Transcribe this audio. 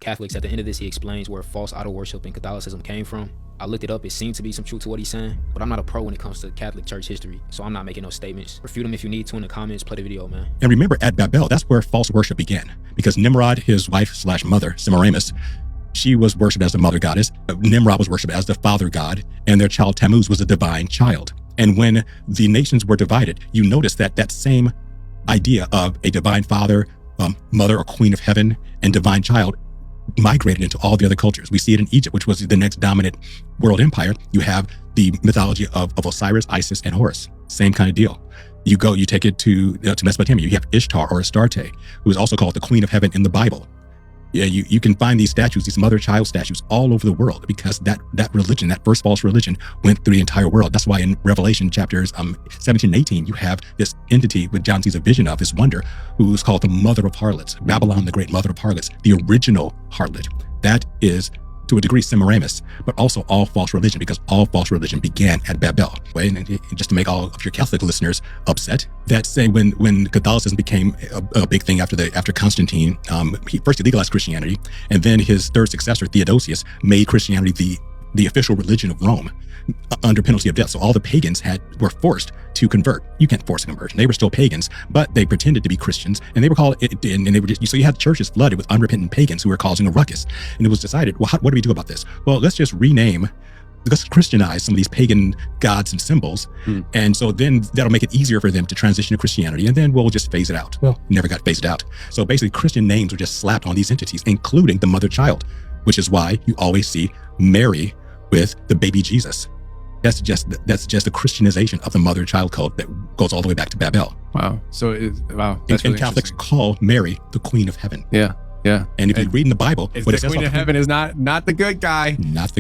Catholics. At the end of this, he explains where false idol worship and Catholicism came from. I looked it up. It seemed to be some truth to what he's saying, but I'm not a pro when it comes to Catholic Church history, so I'm not making no statements. Refute them if you need to in the comments. Play the video, man. And remember, at Babel, that's where false worship began, because Nimrod, his wife/mother, Semiramis, she was worshipped as the mother goddess. Nimrod was worshipped as the father god, and their child Tammuz was a divine child. And when the nations were divided, you notice that that same idea of a divine father, mother or queen of heaven, and divine child migrated into all the other cultures. We see it in Egypt, which was the next dominant world empire. You have the mythology of Osiris, Isis, and Horus. Same kind of deal. You take it to Mesopotamia. You have Ishtar or Astarte, who is also called the queen of heaven in the Bible. Yeah, you can find these statues, these mother-child statues all over the world, because that religion, that first false religion, went through the entire world. That's why in Revelation chapters 17 and 18, you have this entity which John sees a vision of, this wonder, who is called the mother of harlots, Babylon the great mother of harlots, the original harlot. That is, to a degree, Semiramis, but also all false religion, because all false religion began at Babel. And just to make all of your Catholic listeners upset, that say when Catholicism became a big thing after Constantine, he first legalized Christianity, and then his third successor, Theodosius, made Christianity the official religion of Rome under penalty of death. So all the pagans were forced to convert. You can't force a conversion. They were still pagans, but they pretended to be Christians, and they were called, and they were just, so you had churches flooded with unrepentant pagans who were causing a ruckus. And it was decided, well, what do we do about this? Well, let's Christianize some of these pagan gods and symbols. And so then that'll make it easier for them to transition to Christianity, and then we'll just phase it out. Well, never got phased out. So basically Christian names were just slapped on these entities, including the mother child, which is why you always see Mary with the baby Jesus. That's just the Christianization of the mother-child cult that goes all the way back to Babel. Wow. So That's and Catholics call Mary the Queen of Heaven. Yeah. And if you read in the Bible, the Queen of Heaven is not the good guy. Not the